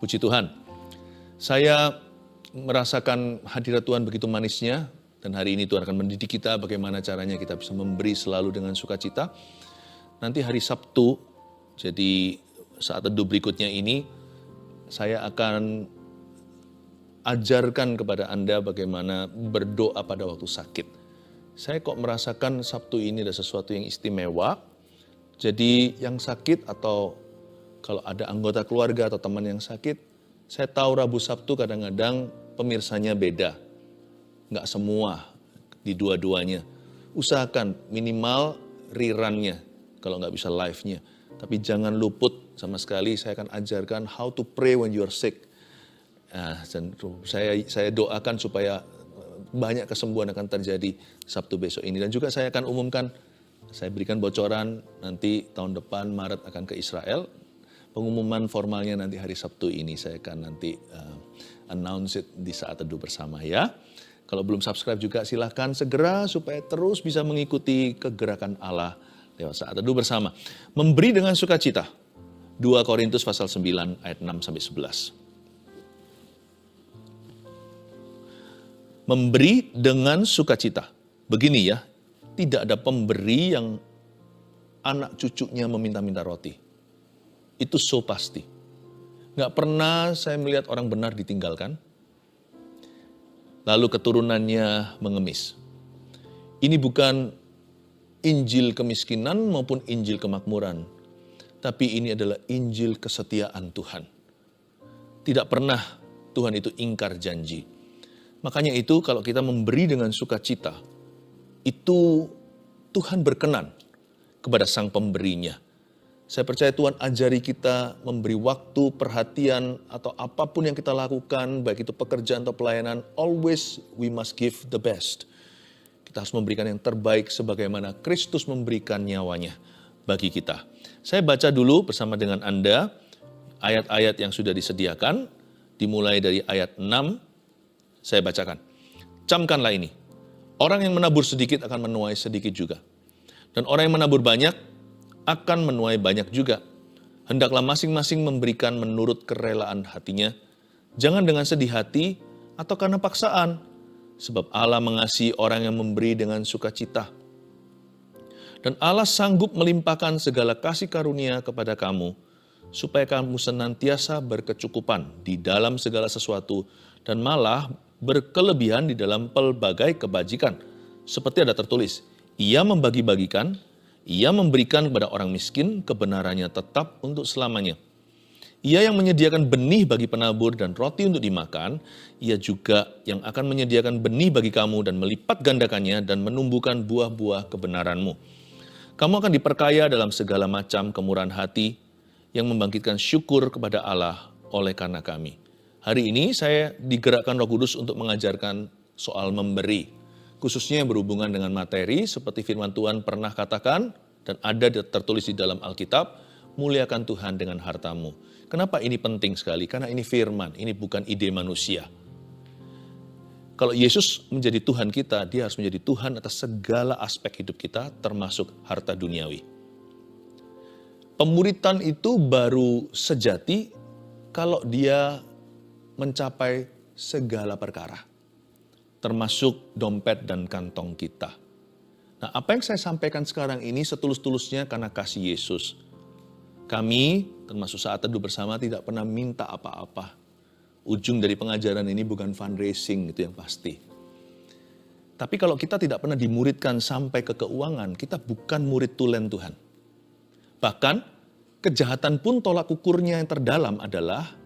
Puji Tuhan. Saya merasakan hadirat Tuhan begitu manisnya, dan hari ini Tuhan akan mendidik kita bagaimana caranya kita bisa memberi selalu dengan sukacita. Nanti hari Sabtu, jadi saat teduh berikutnya ini, saya akan ajarkan kepada Anda bagaimana berdoa pada waktu sakit. Saya kok merasakan Sabtu ini ada sesuatu yang istimewa. Jadi yang sakit atau kalau ada anggota keluarga atau teman yang sakit, saya tahu Rabu Sabtu kadang-kadang pemirsanya beda. Nggak semua di dua-duanya. Usahakan minimal rerun-nya kalau nggak bisa live-nya. Tapi jangan luput sama sekali, saya akan ajarkan how to pray when you are sick. Dan saya doakan supaya banyak kesembuhan akan terjadi Sabtu besok ini. Dan juga saya akan umumkan, saya berikan bocoran nanti tahun depan Maret akan ke Israel. Pengumuman formalnya nanti hari Sabtu ini, saya akan nanti announce it di saat teduh bersama ya. Kalau belum subscribe juga silahkan segera supaya terus bisa mengikuti kegerakan Allah lewat saat teduh bersama. Memberi dengan sukacita. 2 Korintus pasal 9 ayat 6-11. Memberi dengan sukacita. Begini ya, tidak ada pemberi yang anak cucunya meminta-minta roti. Itu so pasti. Nggak pernah saya melihat orang benar ditinggalkan, lalu keturunannya mengemis. Ini bukan Injil kemiskinan maupun Injil kemakmuran, tapi ini adalah Injil kesetiaan Tuhan. Tidak pernah Tuhan itu ingkar janji. Makanya itu kalau kita memberi dengan sukacita, itu Tuhan berkenan kepada sang pemberinya. Saya percaya Tuhan ajari kita memberi waktu, perhatian, atau apapun yang kita lakukan, baik itu pekerjaan atau pelayanan, always we must give the best. Kita harus memberikan yang terbaik sebagaimana Kristus memberikan nyawanya bagi kita. Saya baca dulu bersama dengan Anda ayat-ayat yang sudah disediakan, dimulai dari ayat 6, saya bacakan. Camkanlah ini, orang yang menabur sedikit akan menuai sedikit juga. Dan orang yang menabur banyak akan menuai banyak juga. Hendaklah masing-masing memberikan menurut kerelaan hatinya, jangan dengan sedih hati atau karena paksaan, sebab Allah mengasihi orang yang memberi dengan sukacita. Dan Allah sanggup melimpahkan segala kasih karunia kepada kamu, supaya kamu senantiasa berkecukupan di dalam segala sesuatu, dan malah berkelebihan di dalam pelbagai kebajikan. Seperti ada tertulis, Ia membagi-bagikan, Ia memberikan kepada orang miskin, kebenarannya tetap untuk selamanya. Ia yang menyediakan benih bagi penabur dan roti untuk dimakan, Ia juga yang akan menyediakan benih bagi kamu dan melipat gandakannya dan menumbuhkan buah-buah kebenaranmu. Kamu akan diperkaya dalam segala macam kemurahan hati yang membangkitkan syukur kepada Allah oleh karena kami. Hari ini saya digerakkan Roh Kudus untuk mengajarkan soal memberi. Khususnya yang berhubungan dengan materi, seperti firman Tuhan pernah katakan, dan ada tertulis di dalam Alkitab, muliakan Tuhan dengan hartamu. Kenapa ini penting sekali? Karena ini firman, ini bukan ide manusia. Kalau Yesus menjadi Tuhan kita, Dia harus menjadi Tuhan atas segala aspek hidup kita, termasuk harta duniawi. Pemuritan itu baru sejati kalau dia mencapai segala perkara, termasuk dompet dan kantong kita. Nah, apa yang saya sampaikan sekarang ini setulus-tulusnya karena kasih Yesus. Kami, termasuk saat teduh bersama, tidak pernah minta apa-apa. Ujung dari pengajaran ini bukan fundraising, itu yang pasti. Tapi kalau kita tidak pernah dimuridkan sampai ke keuangan, kita bukan murid tulen Tuhan. Bahkan, kejahatan pun tolak ukurnya yang terdalam adalah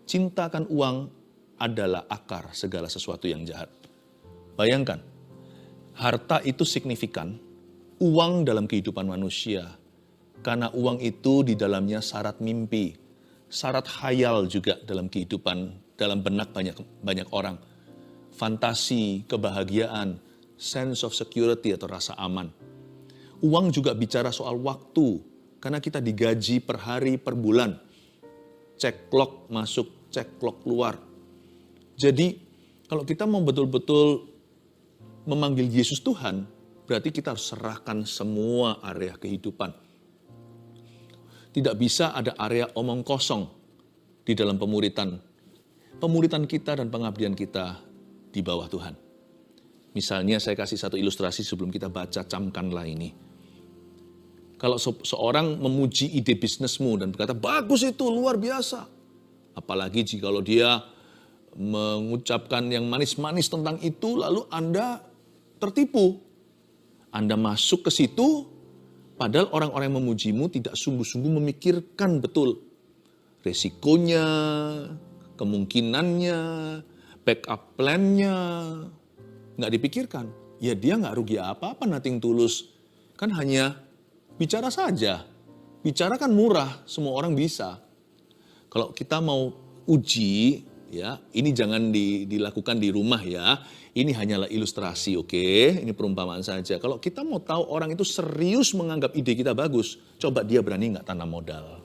cintakan uang adalah akar segala sesuatu yang jahat. Bayangkan, harta itu signifikan, uang dalam kehidupan manusia. Karena uang itu di dalamnya syarat mimpi, syarat khayal juga dalam kehidupan, dalam benak banyak orang. Fantasi, kebahagiaan, sense of security atau rasa aman. Uang juga bicara soal waktu, karena kita digaji per hari, per bulan. Cek clock masuk, cek clock keluar. Jadi, kalau kita mau betul-betul memanggil Yesus Tuhan, berarti kita harus serahkan semua area kehidupan. Tidak bisa ada area omong kosong. di dalam pemuritan kita dan pengabdian kita di bawah Tuhan. Misalnya saya kasih satu ilustrasi sebelum kita baca camkanlah ini. Kalau seorang memuji ide bisnismu dan berkata, bagus itu, luar biasa. Apalagi jika dia mengucapkan yang manis-manis tentang itu, lalu Anda tertipu. Anda masuk ke situ, padahal orang-orang yang memujimu tidak sungguh-sungguh memikirkan betul resikonya, kemungkinannya, backup plan-nya, nggak dipikirkan. Ya dia nggak rugi apa-apa, nothing tulus. Kan hanya bicara saja. Bicara kan murah, semua orang bisa. Kalau kita mau uji, ya ini jangan dilakukan di rumah ya. Ini hanyalah ilustrasi, oke? Ini perumpamaan saja. Kalau kita mau tahu orang itu serius menganggap ide kita bagus, coba dia berani nggak tanam modal.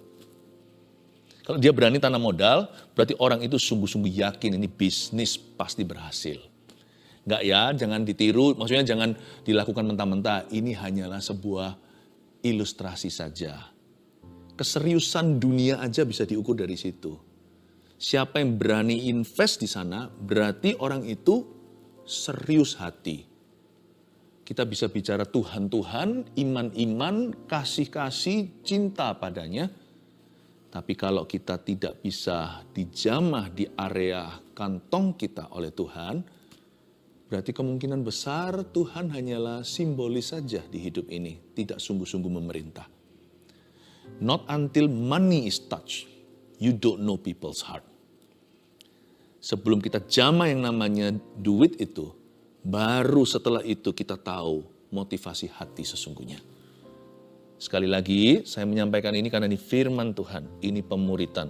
Kalau dia berani tanam modal, berarti orang itu sungguh-sungguh yakin ini bisnis pasti berhasil. Enggak ya, jangan ditiru, maksudnya jangan dilakukan mentah-mentah. Ini hanyalah sebuah ilustrasi saja. Keseriusan dunia aja bisa diukur dari situ. Siapa yang berani invest di sana, berarti orang itu serius hati. Kita bisa bicara Tuhan-Tuhan, iman-iman, kasih-kasih, cinta padanya. Tapi kalau kita tidak bisa dijamah di area kantong kita oleh Tuhan, berarti kemungkinan besar Tuhan hanyalah simbolis saja di hidup ini, tidak sungguh-sungguh memerintah. Not until money is touched, you don't know people's heart. Sebelum kita jamah yang namanya duit itu, baru setelah itu kita tahu motivasi hati sesungguhnya. Sekali lagi, saya menyampaikan ini karena ini firman Tuhan, ini pemuritan.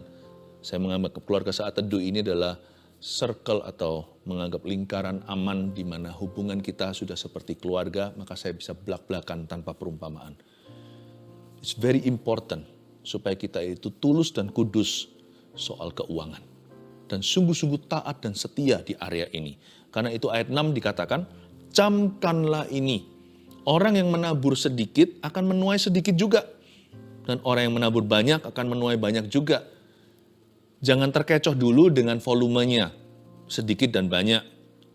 Saya menganggap keluarga saat teduh ini adalah circle atau menganggap lingkaran aman di mana hubungan kita sudah seperti keluarga, maka saya bisa belak-belakan tanpa perumpamaan. It's very important supaya kita itu tulus dan kudus soal keuangan. Dan sungguh-sungguh taat dan setia di area ini. Karena itu ayat 6 dikatakan, camkanlah ini. Orang yang menabur sedikit akan menuai sedikit juga. Dan orang yang menabur banyak akan menuai banyak juga. Jangan terkecoh dulu dengan volumenya, sedikit dan banyak.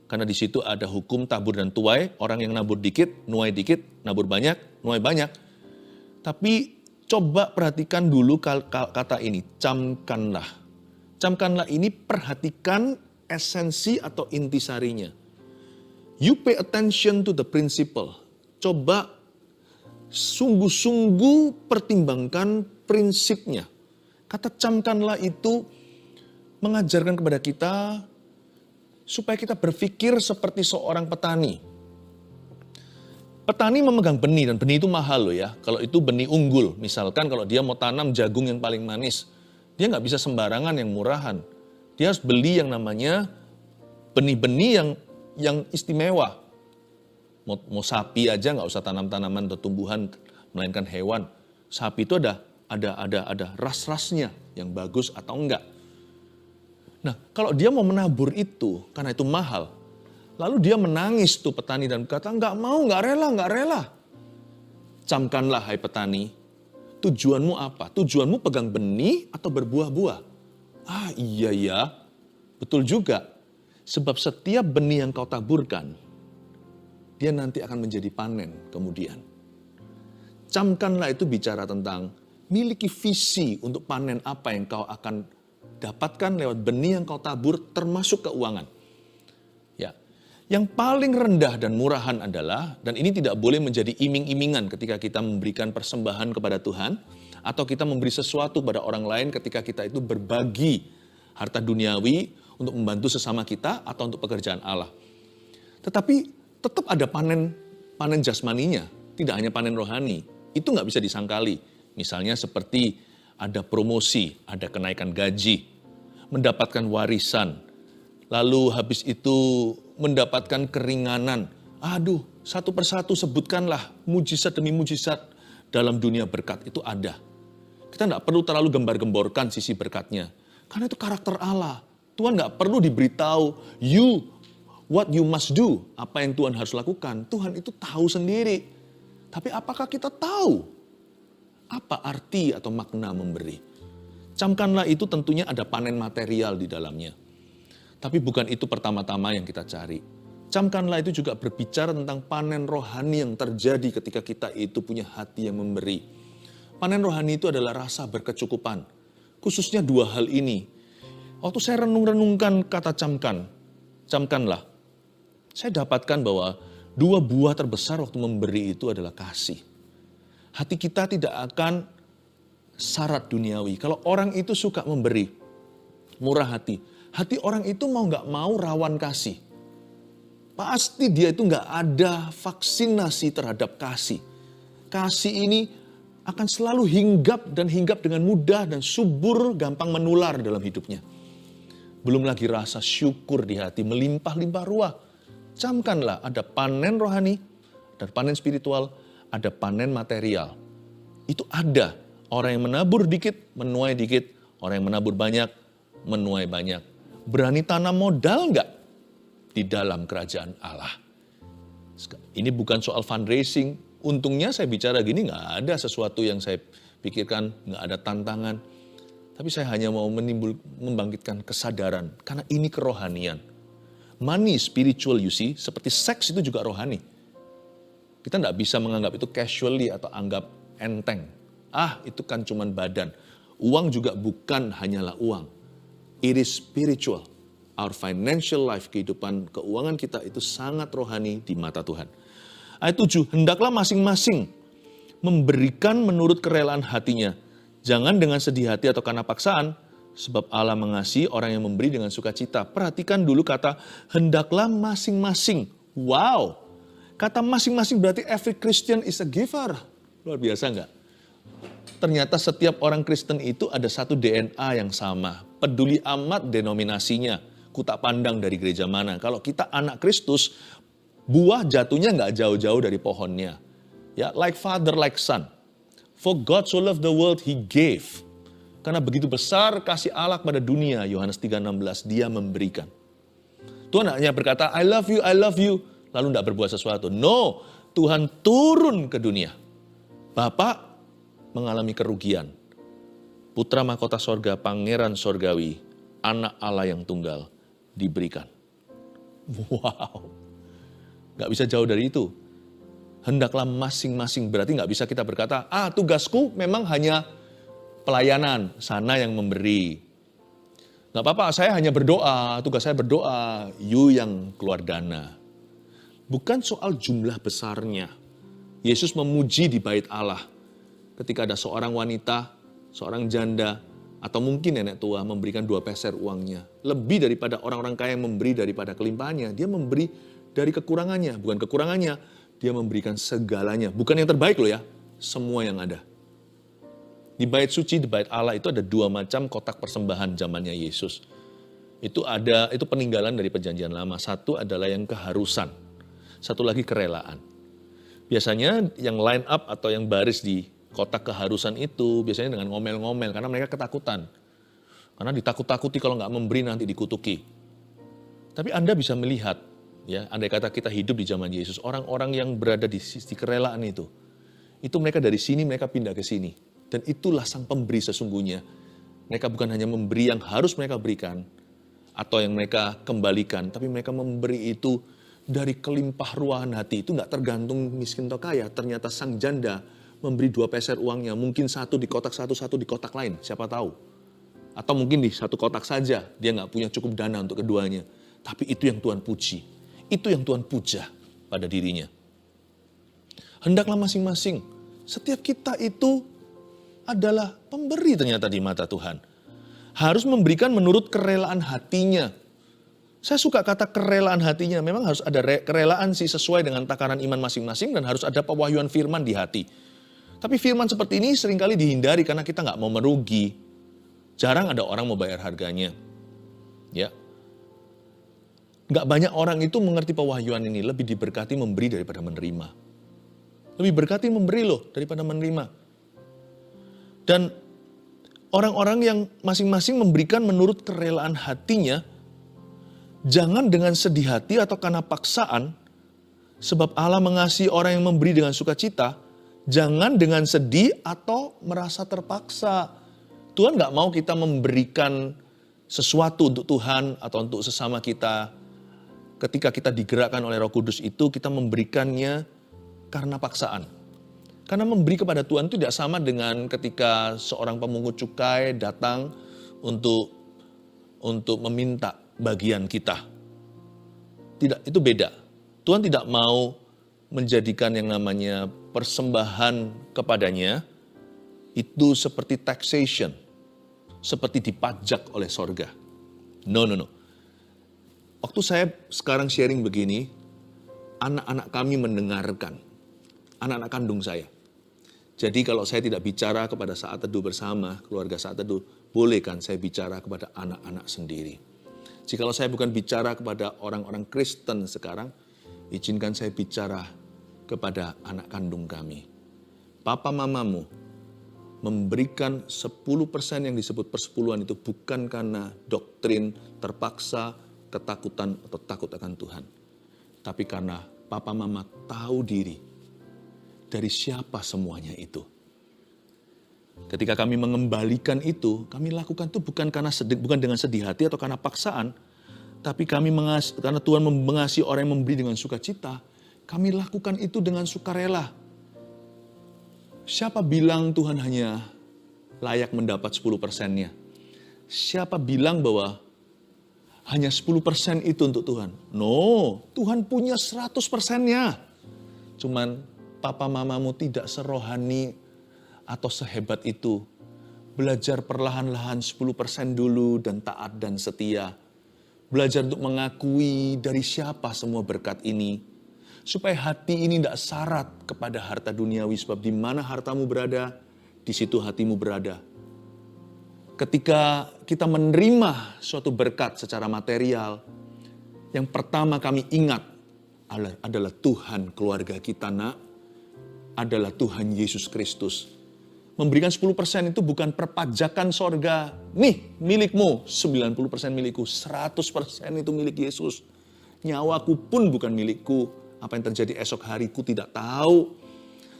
Karena di situ ada hukum tabur dan tuai, orang yang nabur dikit, nuai dikit, nabur banyak, nuai banyak. Tapi coba perhatikan dulu kata ini, camkanlah. Camkanlah ini perhatikan esensi atau intisarinya. You pay attention to the principle. Coba sungguh-sungguh pertimbangkan prinsipnya. Kata camkanlah itu mengajarkan kepada kita supaya kita berpikir seperti seorang petani. Petani memegang benih dan benih itu mahal loh ya. Kalau itu benih unggul, misalkan kalau dia mau tanam jagung yang paling manis, dia nggak bisa sembarangan yang murahan. Dia harus beli yang namanya benih-benih yang istimewa. Mau sapi aja nggak usah tanam tanaman atau tumbuhan, melainkan hewan. Sapi itu ada ras-rasnya yang bagus atau enggak. Nah, kalau dia mau menabur itu, karena itu mahal, lalu dia menangis tuh petani dan berkata, nggak mau, nggak rela. Camkanlah hai petani, tujuanmu apa? Tujuanmu pegang benih atau berbuah-buah? Ah iya ya, betul juga. Sebab setiap benih yang kau taburkan, dia nanti akan menjadi panen kemudian. Camkanlah itu bicara tentang miliki visi untuk panen apa yang kau akan dapatkan lewat benih yang kau tabur termasuk keuangan. Ya. Yang paling rendah dan murahan adalah, dan ini tidak boleh menjadi iming-imingan ketika kita memberikan persembahan kepada Tuhan, atau kita memberi sesuatu pada orang lain ketika kita itu berbagi harta duniawi untuk membantu sesama kita atau untuk pekerjaan Allah. Tetapi tetap ada panen jasmaninya, tidak hanya panen rohani. Itu nggak bisa disangkali. Misalnya seperti ada promosi, ada kenaikan gaji, mendapatkan warisan, lalu habis itu mendapatkan keringanan. Aduh, satu persatu sebutkanlah mujizat demi mujizat dalam dunia berkat itu ada. Kita nggak perlu terlalu gembar-gemborkan sisi berkatnya, karena itu karakter Allah. Tuhan nggak perlu diberitahu, what you must do, apa yang Tuhan harus lakukan. Tuhan itu tahu sendiri. Tapi apakah kita tahu apa arti atau makna memberi? Camkanlah itu tentunya ada panen material di dalamnya. Tapi bukan itu pertama-tama yang kita cari. Camkanlah itu juga berbicara tentang panen rohani yang terjadi ketika kita itu punya hati yang memberi. Panen rohani itu adalah rasa berkecukupan. Khususnya dua hal ini. Waktu saya renung-renungkan kata camkanlah. Saya dapatkan bahwa dua buah terbesar waktu memberi itu adalah kasih. Hati kita tidak akan syarat duniawi. Kalau orang itu suka memberi, murah hati. Hati orang itu mau gak mau rawan kasih. Pasti dia itu gak ada vaksinasi terhadap kasih. Kasih ini akan selalu hinggap dengan mudah dan subur, gampang menular dalam hidupnya. Belum lagi rasa syukur di hati, melimpah-limpah ruah. Camkanlah ada panen rohani, dan panen spiritual, ada panen material. Itu ada. Orang yang menabur dikit, menuai dikit. Orang yang menabur banyak, menuai banyak. Berani tanam modal enggak di dalam kerajaan Allah? Ini bukan soal fundraising. Untungnya saya bicara gini enggak ada sesuatu yang saya pikirkan, enggak ada tantangan. Tapi saya hanya mau membangkitkan kesadaran. Karena ini kerohanian. Money, spiritual you see, seperti seks itu juga rohani. Kita enggak bisa menganggap itu casually atau anggap enteng. Itu kan cuman badan. Uang juga bukan hanyalah uang. It is spiritual. Our financial life, kehidupan keuangan kita itu sangat rohani di mata Tuhan. Ayat 7, hendaklah masing-masing memberikan menurut kerelaan hatinya. Jangan dengan sedih hati atau karena paksaan, sebab Allah mengasihi orang yang memberi dengan sukacita. Perhatikan dulu kata hendaklah masing-masing. Wow, kata masing-masing berarti every Christian is a giver. Luar biasa enggak? Ternyata setiap orang Kristen itu ada satu DNA yang sama. Peduli amat denominasinya. Ku tak pandang dari gereja mana. Kalau kita anak Kristus, buah jatuhnya nggak jauh-jauh dari pohonnya. Ya, like father, like son. For God so loved the world, He gave. Karena begitu besar kasih Allah kepada dunia, Yohanes 3:16, Dia memberikan. Tuhan hanya berkata, I love you, lalu tidak berbuat sesuatu. No, Tuhan turun ke dunia. Bapak mengalami kerugian. Putra mahkota sorga, pangeran sorgawi, anak Allah yang tunggal, diberikan. Wow, gak bisa jauh dari itu. Hendaklah masing-masing, berarti gak bisa kita berkata, tugasku memang hanya pelayanan, sana yang memberi. Gak apa-apa, saya hanya berdoa, tugas saya berdoa, you yang keluar dana. Bukan soal jumlah besarnya. Yesus memuji di bait Allah. Ketika ada seorang wanita, seorang janda, atau mungkin nenek tua memberikan 2 peser uangnya. Lebih daripada orang-orang kaya yang memberi daripada kelimpahannya. Dia memberi dari kekurangannya, bukan kekurangannya. Dia memberikan segalanya. Bukan yang terbaik loh ya, semua yang ada. Di bait suci, di bait Allah itu ada 2 macam kotak persembahan zamannya Yesus. Itu peninggalan dari perjanjian lama. Satu adalah yang keharusan. Satu lagi kerelaan. Biasanya yang line up atau yang baris di kotak keharusan itu biasanya dengan ngomel-ngomel karena mereka ketakutan. Karena ditakut-takuti kalau nggak memberi nanti dikutuki. Tapi Anda bisa melihat, ya, andai kata kita hidup di zaman Yesus, orang-orang yang berada di sisi kerelaan itu mereka dari sini mereka pindah ke sini. Dan itulah sang pemberi sesungguhnya. Mereka bukan hanya memberi yang harus mereka berikan atau yang mereka kembalikan, tapi mereka memberi itu dari kelimpah ruahan hati. Itu nggak tergantung miskin atau kaya. Ternyata sang janda memberi 2 peser uangnya, mungkin satu di kotak satu di kotak lain, siapa tahu. Atau mungkin di satu kotak saja, dia nggak punya cukup dana untuk keduanya. Tapi itu yang Tuhan puji, itu yang Tuhan puja pada dirinya. Hendaklah masing-masing, setiap kita itu adalah pemberi ternyata di mata Tuhan. Harus memberikan menurut kerelaan hatinya. Saya suka kata kerelaan hatinya, memang harus ada kerelaan sih sesuai dengan takaran iman masing-masing dan harus ada pewahyuan firman di hati. Tapi firman seperti ini seringkali dihindari karena kita nggak mau merugi. Jarang ada orang mau bayar harganya. Ya, nggak banyak orang itu mengerti pewahyuan ini. Lebih diberkati memberi daripada menerima. Lebih berkati memberi loh daripada menerima. Dan orang-orang yang masing-masing memberikan menurut kerelaan hatinya, jangan dengan sedih hati atau karena paksaan, sebab Allah mengasihi orang yang memberi dengan sukacita. Jangan dengan sedih atau merasa terpaksa. Tuhan nggak mau kita memberikan sesuatu untuk Tuhan atau untuk sesama kita. Ketika kita digerakkan oleh Roh Kudus itu, kita memberikannya karena paksaan. Karena memberi kepada Tuhan itu tidak sama dengan ketika seorang pemungut cukai datang untuk meminta bagian kita. Tidak, itu beda. Tuhan tidak mau menjadikan yang namanya persembahan kepadanya itu seperti taxation, seperti dipajak oleh sorga. No. Waktu saya sekarang sharing begini, anak-anak kami mendengarkan, anak-anak kandung saya. Jadi kalau saya tidak bicara kepada saat teduh bersama, keluarga saat teduh, boleh kan saya bicara kepada anak-anak sendiri. Jikalau saya bukan bicara kepada orang-orang Kristen sekarang, izinkan saya bicara kepada anak kandung kami. Papa mamamu memberikan 10% yang disebut persepuluhan itu bukan karena doktrin, terpaksa, ketakutan atau takut akan Tuhan. Tapi karena papa mama tahu diri dari siapa semuanya itu. Ketika kami mengembalikan itu, kami lakukan itu bukan dengan sedih hati atau karena paksaan, tapi kami karena Tuhan mengasihi orang yang memberi dengan sukacita, kami lakukan itu dengan sukarela. Siapa bilang Tuhan hanya layak mendapat 10%-nya? Siapa bilang bahwa hanya 10% itu untuk Tuhan? No, Tuhan punya 100%-nya. Cuman papa mamamu tidak serohani atau sehebat itu. Belajar perlahan-lahan 10% dulu dan taat dan setia. Belajar untuk mengakui dari siapa semua berkat ini. Supaya hati ini tidak syarat kepada harta duniawi. Sebab di mana hartamu berada, di situ hatimu berada. Ketika kita menerima suatu berkat secara material, yang pertama kami ingat adalah Tuhan keluarga kita, nak. Adalah Tuhan Yesus Kristus. Memberikan 10% itu bukan perpajakan sorga. Nih, milikmu, 90% milikku, 100% itu milik Yesus. Nyawaku pun bukan milikku. Apa yang terjadi esok hariku tidak tahu.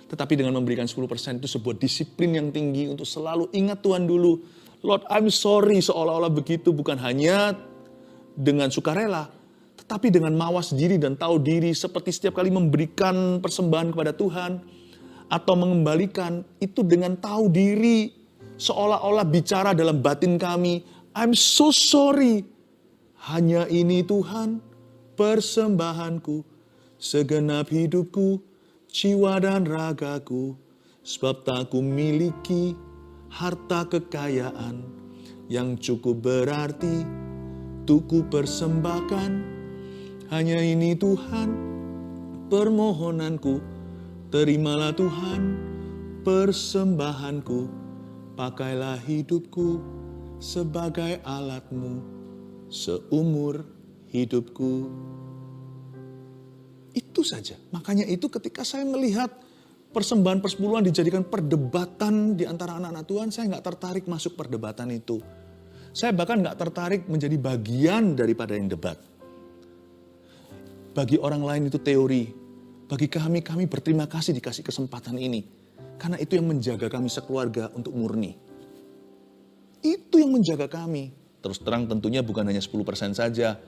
Tetapi dengan memberikan 10% itu sebuah disiplin yang tinggi untuk selalu ingat Tuhan dulu. Lord, I'm sorry, seolah-olah begitu. Bukan hanya dengan sukarela, tetapi dengan mawas diri dan tahu diri. Seperti setiap kali memberikan persembahan kepada Tuhan, atau mengembalikan, itu dengan tahu diri. Seolah-olah bicara dalam batin kami, I'm so sorry. Hanya ini Tuhan, persembahanku. Segenap hidupku, jiwa dan ragaku, sebab tak ku miliki harta kekayaan yang cukup berarti untuk ku persembahkan. Hanya ini Tuhan, permohonanku, terimalah Tuhan, persembahanku, pakailah hidupku sebagai alatmu seumur hidupku. Itu saja. Makanya itu ketika saya melihat persembahan persepuluhan dijadikan perdebatan di antara anak-anak Tuhan, saya nggak tertarik masuk perdebatan itu. Saya bahkan nggak tertarik menjadi bagian daripada yang debat. Bagi orang lain itu teori. Bagi kami berterima kasih dikasih kesempatan ini. Karena itu yang menjaga kami sekeluarga untuk murni. Itu yang menjaga kami. Terus terang tentunya bukan hanya 10% saja.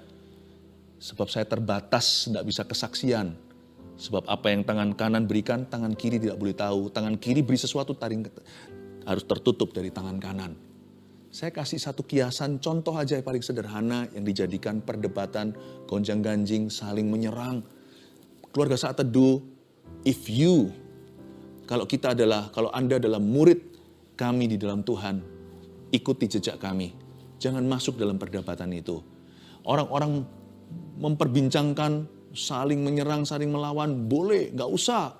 Sebab saya terbatas, tidak bisa kesaksian. Sebab apa yang tangan kanan berikan, tangan kiri tidak boleh tahu. Tangan kiri beri sesuatu, harus tertutup dari tangan kanan. Saya kasih satu kiasan, contoh aja yang paling sederhana yang dijadikan perdebatan, gonjang-ganjing, saling menyerang. Keluarga Saat Teduh, kalau Anda adalah murid kami di dalam Tuhan, ikuti jejak kami. Jangan masuk dalam perdebatan itu. Orang-orang memperbincangkan, saling menyerang, saling melawan, boleh, nggak usah.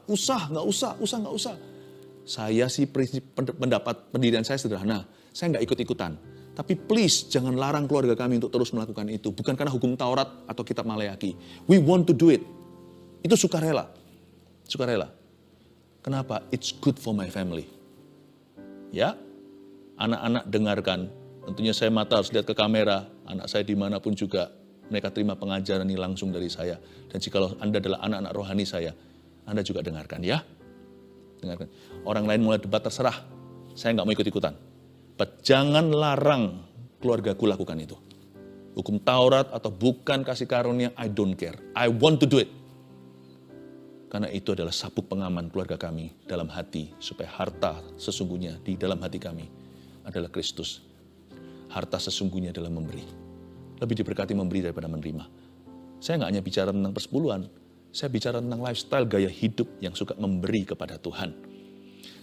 Saya sih pendapat pendirian saya sederhana, saya nggak ikut-ikutan. Tapi please jangan larang keluarga kami untuk terus melakukan itu. Bukan karena hukum Taurat atau kitab Maleaki. We want to do it. Itu sukarela. Kenapa? It's good for my family. Ya, anak-anak dengarkan. Tentunya saya mata harus lihat ke kamera. Anak saya dimanapun juga, mereka terima pengajaran ini langsung dari saya. Dan jikalau Anda adalah anak-anak rohani saya, Anda juga dengarkan ya. Dengarkan. Orang lain mulai debat terserah. Saya nggak mau ikut-ikutan. Jangan larang keluargaku lakukan itu. Hukum Taurat atau bukan kasih karunia, I don't care. I want to do it. Karena itu adalah sabuk pengaman keluarga kami dalam hati. Supaya harta sesungguhnya di dalam hati kami adalah Kristus. Harta sesungguhnya adalah memberi. Lebih diberkati memberi daripada menerima. Saya nggak hanya bicara tentang persepuluhan. Saya bicara tentang lifestyle, gaya hidup yang suka memberi kepada Tuhan.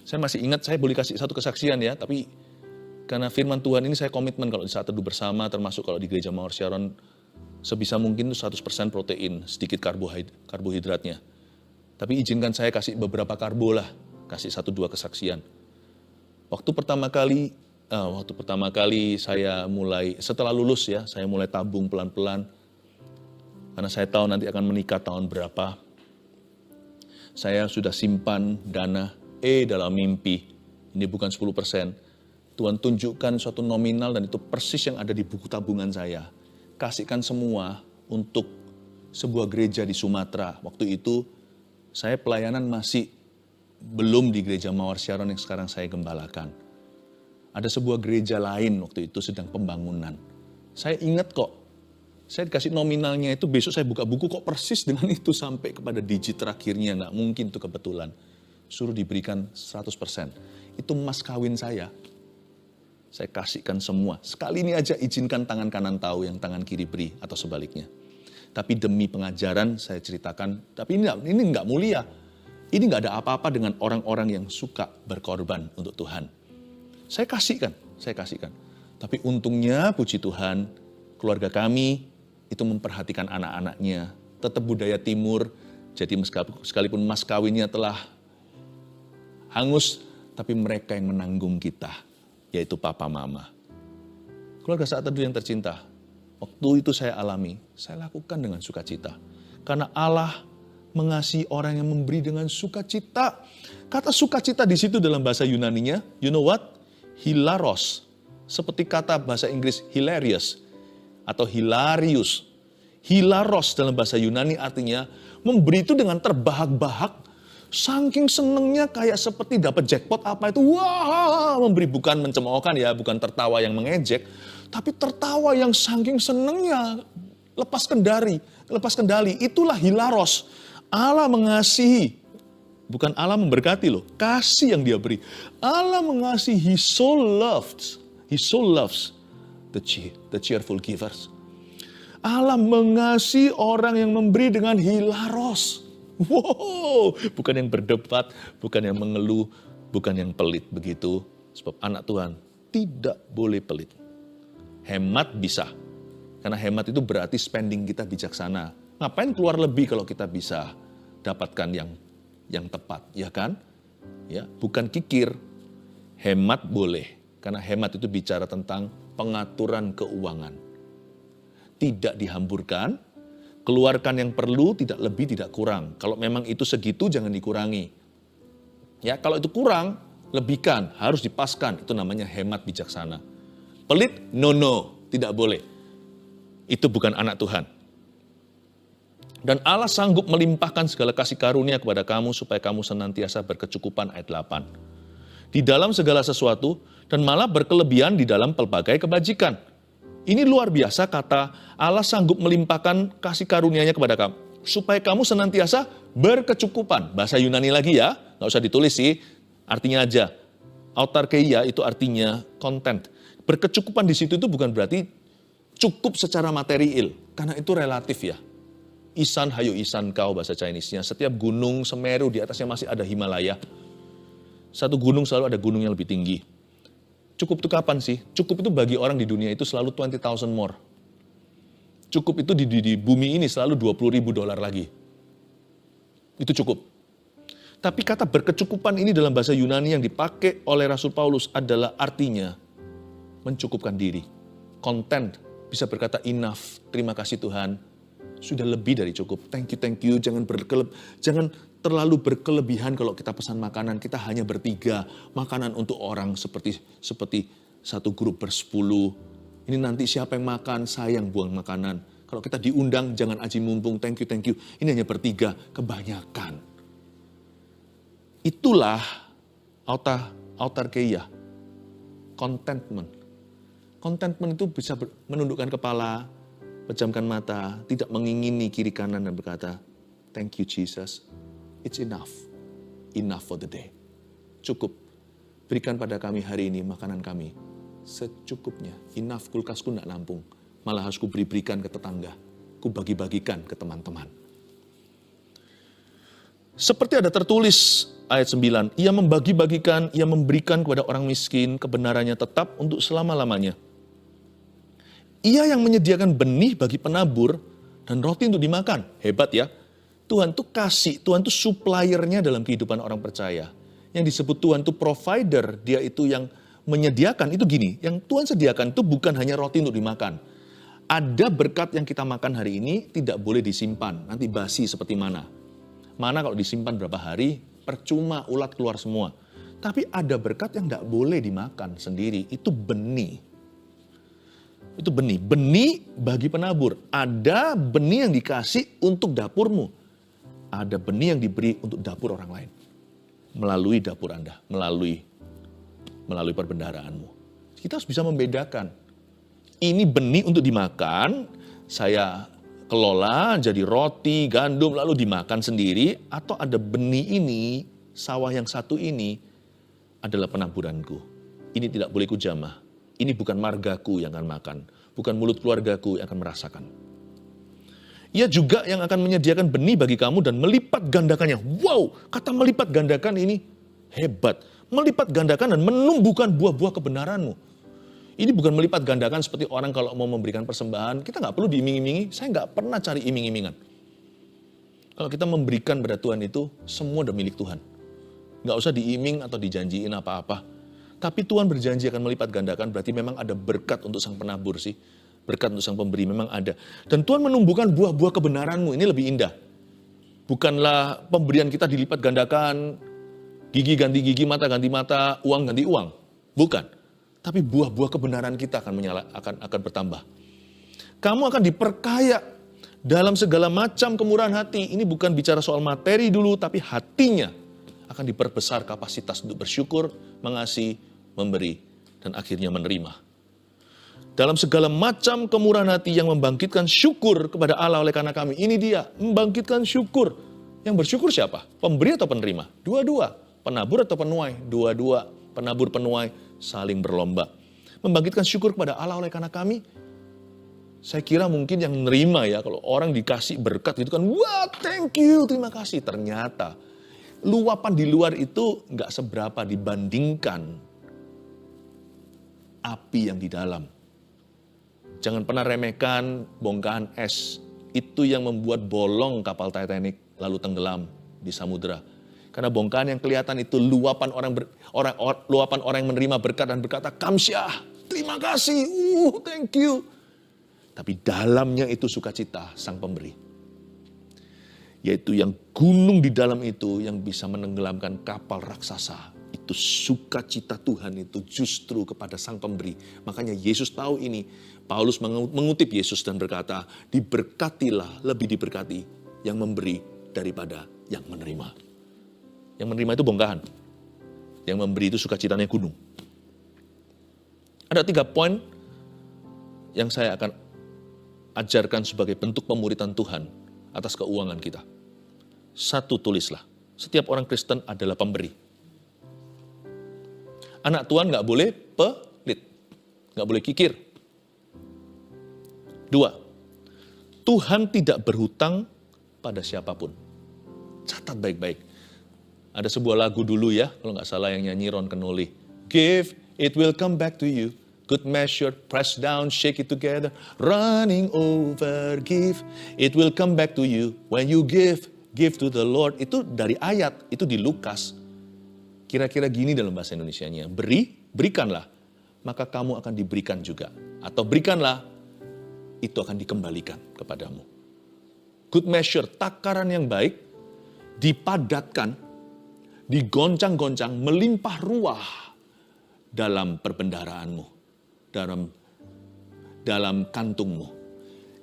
Saya masih ingat, saya boleh kasih satu kesaksian ya, tapi karena firman Tuhan ini saya komitmen kalau di saat teduh bersama, termasuk kalau di gereja Mawar Sharon, sebisa mungkin itu 100% protein, sedikit karbohidratnya. Tapi izinkan saya kasih beberapa karbo lah, kasih 1-2 kesaksian. Waktu pertama kali saya mulai, setelah lulus ya, saya mulai tabung pelan-pelan. Karena saya tahu nanti akan menikah tahun berapa. Saya sudah simpan dana dalam mimpi. Ini bukan 10%. Tuhan tunjukkan suatu nominal dan itu persis yang ada di buku tabungan saya. Kasihkan semua untuk sebuah gereja di Sumatera. Waktu itu saya pelayanan masih belum di gereja Mawar Sharon yang sekarang saya gembalakan. Ada sebuah gereja lain waktu itu sedang pembangunan. Saya ingat kok, saya dikasih nominalnya itu, besok saya buka buku kok persis dengan itu sampai kepada digit terakhirnya. Nggak mungkin itu kebetulan. Suruh diberikan 100%. Itu mas kawin saya. Saya kasihkan semua. Sekali ini aja izinkan tangan kanan tahu yang tangan kiri beri atau sebaliknya. Tapi demi pengajaran saya ceritakan, tapi ini nggak mulia. Ini nggak ada apa-apa dengan orang-orang yang suka berkorban untuk Tuhan. Saya kasihkan. Tapi untungnya puji Tuhan, keluarga kami itu memperhatikan anak-anaknya. Tetap budaya timur, jadi sekalipun mas kawinnya telah hangus, tapi mereka yang menanggung kita. Yaitu papa mama. Keluarga saat teduh yang tercinta, waktu itu saya alami, saya lakukan dengan sukacita. Karena Allah mengasihi orang yang memberi dengan sukacita. Kata sukacita di situ dalam bahasa Yunaninya, you know what? Hilaros. Seperti kata bahasa Inggris hilarious atau hilarious. Hilaros dalam bahasa Yunani artinya memberi itu dengan terbahak-bahak. Saking senengnya kayak seperti dapat jackpot apa itu, wah, memberi, bukan mencemoohkan ya, bukan tertawa yang mengejek, tapi tertawa yang saking senengnya, lepas kendali, itulah hilaros. Allah mengasihi, bukan Allah memberkati loh, kasih yang dia beri. Allah mengasihi, he so loves the cheerful givers. Allah mengasihi orang yang memberi dengan hilaros. Wow, bukan yang berdebat, bukan yang mengeluh, bukan yang pelit begitu. Sebab anak Tuhan tidak boleh pelit. Hemat bisa, karena hemat itu berarti spending kita bijaksana. Ngapain keluar lebih kalau kita bisa dapatkan yang tepat, ya kan? Ya, bukan kikir. Hemat boleh, karena hemat itu bicara tentang pengaturan keuangan. Tidak dihamburkan. Keluarkan yang perlu, tidak lebih, tidak kurang. Kalau memang itu segitu, jangan dikurangi. Ya, kalau itu kurang, lebihkan, harus dipaskan. Itu namanya hemat bijaksana. Pelit, no, tidak boleh. Itu bukan anak Tuhan. Dan Allah sanggup melimpahkan segala kasih karunia kepada kamu, supaya kamu senantiasa berkecukupan, ayat 8. Di dalam segala sesuatu, dan malah berkelebihan di dalam pelbagai kebajikan. Ini luar biasa, kata Allah sanggup melimpahkan kasih karunia-Nya kepada kamu. Supaya kamu senantiasa berkecukupan. Bahasa Yunani lagi ya, nggak usah ditulis sih. Artinya aja, autarkeia itu artinya content. Berkecukupan di situ itu bukan berarti cukup secara material. Karena itu relatif ya. Isan hayo isan kau bahasa Chinese-nya. Setiap gunung Semeru di atasnya masih ada Himalaya. Satu gunung selalu ada gunung yang lebih tinggi. Cukup itu kapan sih? Cukup itu bagi orang di dunia itu selalu 20,000 more. Cukup itu di bumi ini selalu $20,000 lagi. Itu cukup. Tapi kata berkecukupan ini dalam bahasa Yunani yang dipakai oleh Rasul Paulus adalah artinya mencukupkan diri. Content, bisa berkata enough, terima kasih Tuhan. Sudah lebih dari cukup. Thank you. Jangan terlalu berkelebihan kalau kita pesan makanan. Kita hanya bertiga. Makanan untuk orang seperti satu grup ber-10. Ini nanti siapa yang makan, sayang buang makanan. Kalau kita diundang, jangan aji mumpung. Thank you. Ini hanya bertiga. Kebanyakan. Itulah autarkeia. contentment. Contentment itu bisa menundukkan kepala, pejamkan mata, tidak mengingini kiri kanan dan berkata, thank you Jesus, it's enough. Enough for the day. Cukup. Berikan pada kami hari ini makanan kami secukupnya. Enough, kulkasku tidak nampung. Malah harus berikan ke tetangga. Ku bagi-bagikan ke teman-teman. Seperti ada tertulis ayat 9, ia membagi-bagikan, ia memberikan kepada orang miskin, kebenarannya tetap untuk selama-lamanya. Ia yang menyediakan benih bagi penabur dan roti untuk dimakan. Hebat ya. Tuhan tuh kasih, Tuhan tuh suppliernya dalam kehidupan orang percaya. Yang disebut Tuhan tuh provider, dia itu yang menyediakan, itu gini, yang Tuhan sediakan itu bukan hanya roti untuk dimakan. Ada berkat yang kita makan hari ini tidak boleh disimpan, nanti basi seperti mana. Mana kalau disimpan berapa hari, percuma ulat keluar semua. Tapi ada berkat yang tidak boleh dimakan sendiri, itu benih. Itu benih. Benih bagi penabur. Ada benih yang dikasih untuk dapurmu. Ada benih yang diberi untuk dapur orang lain. Melalui dapur Anda, melalui perbendaharaanmu. Kita harus bisa membedakan. Ini benih untuk dimakan, saya kelola jadi roti, gandum, lalu dimakan sendiri. Atau ada benih ini, sawah yang satu ini adalah penaburanku. Ini tidak boleh kujamah. Ini bukan margaku yang akan makan. Bukan mulut keluargaku yang akan merasakan. Ia juga yang akan menyediakan benih bagi kamu dan melipat gandakannya. Wow, kata melipat gandakan ini hebat. Melipat gandakan dan menumbuhkan buah-buah kebenaranmu. Ini bukan melipat gandakan seperti orang kalau mau memberikan persembahan. Kita nggak perlu diiming-imingi. Saya nggak pernah cari iming-imingan. Kalau kita memberikan pada Tuhan itu, semua udah milik Tuhan. Nggak usah diiming atau dijanjiin apa-apa. Tapi Tuhan berjanji akan melipat gandakan, berarti memang ada berkat untuk sang penabur sih. Berkat untuk sang pemberi memang ada. Dan Tuhan menumbuhkan buah-buah kebenaranmu, ini lebih indah. Bukanlah pemberian kita dilipat gandakan, gigi ganti gigi, mata ganti mata, uang ganti uang. Bukan. Tapi buah-buah kebenaran kita akan bertambah. Kamu akan diperkaya dalam segala macam kemurahan hati. Ini bukan bicara soal materi dulu, tapi hatinya akan diperbesar kapasitas untuk bersyukur, mengasihi, memberi, dan akhirnya menerima. Dalam segala macam kemurahan hati yang membangkitkan syukur kepada Allah oleh karena kami. Ini dia, membangkitkan syukur. Yang bersyukur siapa? Pemberi atau penerima? Dua-dua. Penabur atau penuai? Dua-dua. Penabur, penuai saling berlomba. Membangkitkan syukur kepada Allah oleh karena kami. Saya kira mungkin yang menerima ya, kalau orang dikasih berkat gitu kan, wah thank you, terima kasih. Ternyata luapan di luar itu nggak seberapa dibandingkan api yang di dalam. Jangan pernah remehkan bongkahan es. Itu yang membuat bolong kapal Titanic lalu tenggelam di samudera. Karena bongkahan yang kelihatan itu luapan orang yang menerima berkat dan berkata, kamsyah, terima kasih, thank you. Tapi dalamnya itu sukacita sang pemberi. Yaitu yang gunung di dalam itu yang bisa menenggelamkan kapal raksasa. Itu sukacita Tuhan itu justru kepada sang pemberi. Makanya Yesus tahu ini. Paulus mengutip Yesus dan berkata, diberkatilah, lebih diberkati yang memberi daripada yang menerima. Yang menerima itu bongkahan. Yang memberi itu sukacitanya gunung. Ada 3 poin yang saya akan ajarkan sebagai bentuk pemuritan Tuhan atas keuangan kita. 1, tulislah. Setiap orang Kristen adalah pemberi. Anak Tuhan nggak boleh pelit. Nggak boleh kikir. 2, Tuhan tidak berhutang pada siapapun. Catat baik-baik. Ada sebuah lagu dulu ya, kalau nggak salah yang nyanyi Ron Kenoly. Give, it will come back to you. Good measure, press down, shake it together. Running over, give, it will come back to you. When you give to the Lord. Itu dari ayat, itu di Lukas. Kira-kira gini dalam bahasa Indonesianya. Berikanlah, maka kamu akan diberikan juga. Atau berikanlah, itu akan dikembalikan kepadamu. Good measure, takaran yang baik, dipadatkan, digoncang-goncang, melimpah ruah dalam perbendaharaanmu, dalam kantungmu.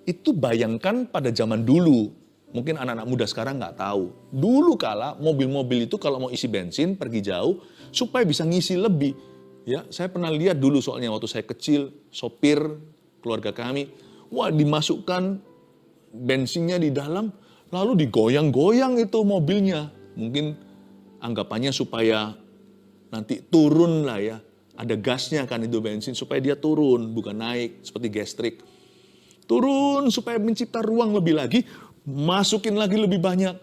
Itu bayangkan pada zaman dulu, mungkin anak-anak muda sekarang nggak tahu. Dulu kala mobil-mobil itu kalau mau isi bensin, pergi jauh, supaya bisa ngisi lebih, Ya, saya pernah lihat dulu soalnya waktu saya kecil, sopir keluarga kami, wah dimasukkan bensinnya di dalam, lalu digoyang-goyang itu mobilnya. Mungkin anggapannya supaya nanti turun lah ya. Ada gasnya kan itu bensin, supaya dia turun, bukan naik, seperti gastrik. Turun supaya mencipta ruang lebih lagi, masukin lagi lebih banyak.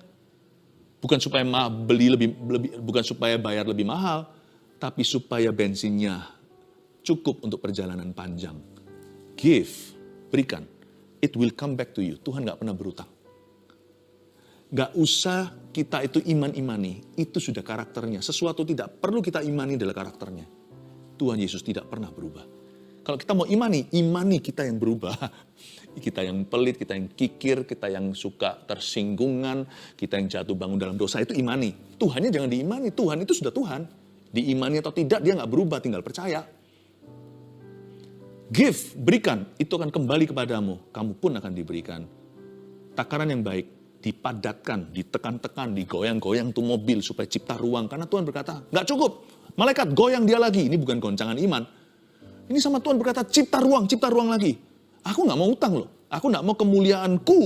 Bukan supaya bukan supaya bayar lebih mahal, tapi supaya bensinnya cukup untuk perjalanan panjang. Give, berikan. It will come back to you. Tuhan gak pernah berutang. Gak usah kita itu imani, itu sudah karakternya. Sesuatu tidak perlu kita imani adalah karakternya. Tuhan Yesus tidak pernah berubah. Kalau kita mau imani kita yang berubah. Kita yang pelit, kita yang kikir, kita yang suka tersinggungan, kita yang jatuh bangun dalam dosa, itu imani. Tuhannya jangan diimani, Tuhan itu sudah Tuhan. Diimani atau tidak, dia gak berubah, tinggal percaya. Give, berikan, itu akan kembali kepadamu, kamu pun akan diberikan. Takaran yang baik, dipadatkan, ditekan-tekan, digoyang-goyang tuh mobil supaya cipta ruang. Karena Tuhan berkata, gak cukup, malaikat goyang dia lagi. Ini bukan goncangan iman. Ini sama Tuhan berkata, cipta ruang lagi. Aku gak mau utang loh. Aku gak mau kemuliaanku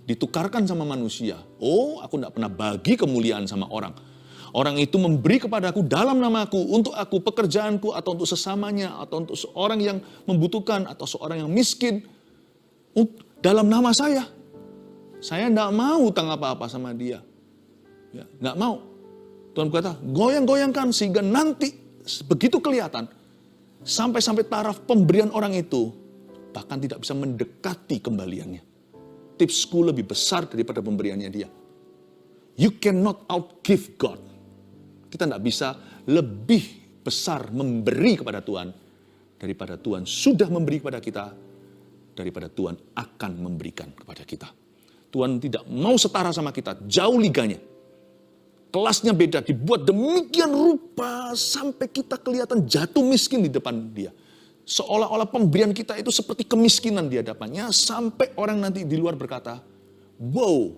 ditukarkan sama manusia. Oh, aku gak pernah bagi kemuliaan sama orang. Orang itu memberi kepadaku dalam namaku, untuk aku, pekerjaanku, atau untuk sesamanya, atau untuk seorang yang membutuhkan, atau seorang yang miskin. Dalam nama saya. Saya gak mau utang apa-apa sama dia. Ya, gak mau. Tuhan berkata, goyang-goyangkan sehingga nanti begitu kelihatan. Sampai taraf pemberian orang itu, bahkan tidak bisa mendekati kembaliannya. Tipsku lebih besar daripada pemberiannya dia. You cannot outgive God. Kita tidak bisa lebih besar memberi kepada Tuhan daripada Tuhan sudah memberi kepada kita, daripada Tuhan akan memberikan kepada kita. Tuhan tidak mau setara sama kita, jauh liganya. Kelasnya beda, dibuat demikian rupa sampai kita kelihatan jatuh miskin di depan dia. Seolah-olah pemberian kita itu seperti kemiskinan di hadapannya, sampai orang nanti di luar berkata, wow,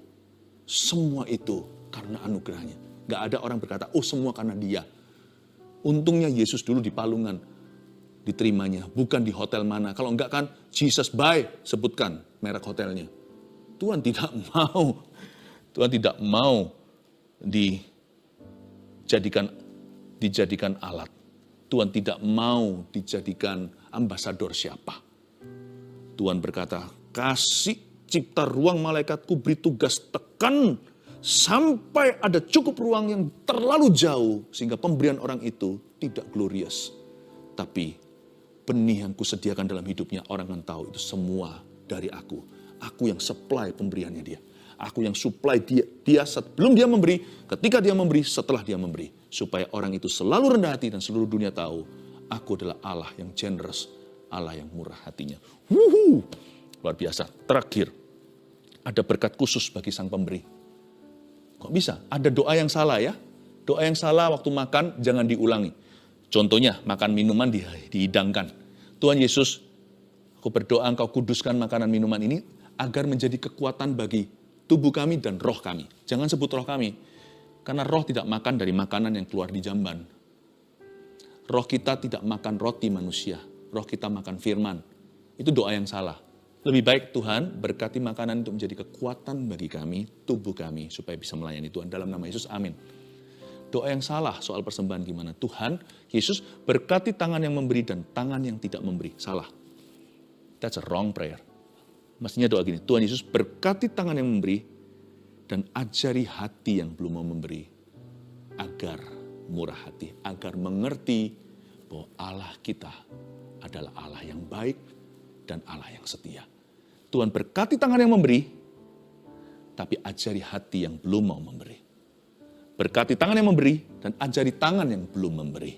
semua itu karena anugerahnya. Gak ada orang berkata, oh semua karena dia. Untungnya Yesus dulu di palungan diterimanya, bukan di hotel mana. Kalau enggak kan, Jesus by, sebutkan merek hotelnya. Tuhan tidak mau dijadikan alat. Tuhan tidak mau dijadikan ambasador siapa. Tuhan berkata, kasih cipta ruang malaikatku, beri tugas tekan sampai ada cukup ruang yang terlalu jauh sehingga pemberian orang itu tidak glorious. Tapi benih yang kusediakan dalam hidupnya, orang akan tahu itu semua dari aku. Aku yang supply pemberiannya dia. Aku yang supply dia sebelum dia memberi, ketika dia memberi, setelah dia memberi. Supaya orang itu selalu rendah hati dan seluruh dunia tahu, aku adalah Allah yang generous, Allah yang murah hatinya. Luar biasa. Terakhir, ada berkat khusus bagi sang pemberi. Kok bisa? Ada doa yang salah ya? Doa yang salah waktu makan jangan diulangi. Contohnya, makan minuman dihidangkan. Tuhan Yesus, aku berdoa engkau kuduskan makanan minuman ini agar menjadi kekuatan bagi tubuh kami dan roh kami. Jangan sebut roh kami. Karena roh tidak makan dari makanan yang keluar di jamban. Roh kita tidak makan roti manusia. Roh kita makan firman. Itu doa yang salah. Lebih baik Tuhan berkati makanan untuk menjadi kekuatan bagi kami, tubuh kami, supaya bisa melayani Tuhan. Dalam nama Yesus, amin. Doa yang salah soal persembahan gimana? Tuhan, Yesus berkati tangan yang memberi dan tangan yang tidak memberi. Salah. That's a wrong prayer. Mestinya doa gini, Tuhan Yesus berkati tangan yang memberi, dan ajari hati yang belum mau memberi, agar murah hati, agar mengerti bahwa Allah kita adalah Allah yang baik dan Allah yang setia. Tuhan berkati tangan yang memberi, tapi ajari hati yang belum mau memberi. Berkati tangan yang memberi, dan ajari tangan yang belum memberi.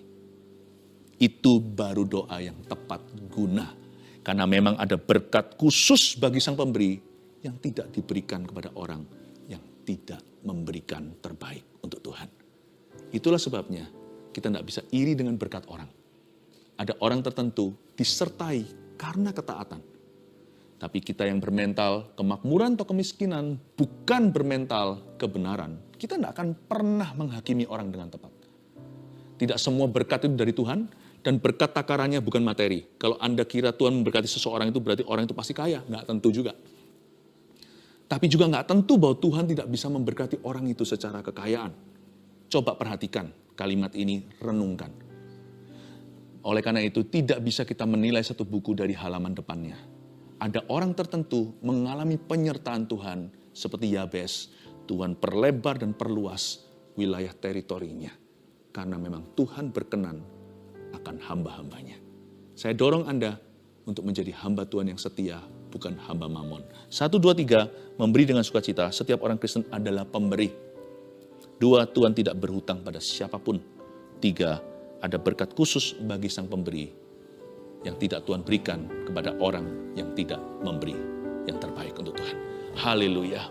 Itu baru doa yang tepat guna. Karena memang ada berkat khusus bagi sang pemberi yang tidak diberikan kepada orang yang tidak memberikan terbaik untuk Tuhan. Itulah sebabnya kita tidak bisa iri dengan berkat orang. Ada orang tertentu disertai karena ketaatan. Tapi kita yang bermental kemakmuran atau kemiskinan, bukan bermental kebenaran, kita tidak akan pernah menghakimi orang dengan tepat. Tidak semua berkat itu dari Tuhan, Dan berkat takarannya bukan materi. Kalau Anda kira Tuhan memberkati seseorang itu berarti orang itu pasti kaya. Nggak tentu juga. Tapi juga nggak tentu bahwa Tuhan tidak bisa memberkati orang itu secara kekayaan. Coba perhatikan kalimat ini, renungkan. Oleh karena itu tidak bisa kita menilai satu buku dari halaman depannya. Ada orang tertentu mengalami penyertaan Tuhan seperti Yabes. Tuhan perlebar dan perluas wilayah teritorinya. Karena memang Tuhan berkenan akan hamba-hambanya. Saya dorong Anda untuk menjadi hamba Tuhan yang setia, bukan hamba mamon. 1, 2, 3, memberi dengan sukacita. Setiap orang Kristen adalah pemberi. 2, Tuhan tidak berhutang pada siapapun. 3, ada berkat khusus bagi sang pemberi yang tidak Tuhan berikan kepada orang yang tidak memberi yang terbaik untuk Tuhan. Haleluya.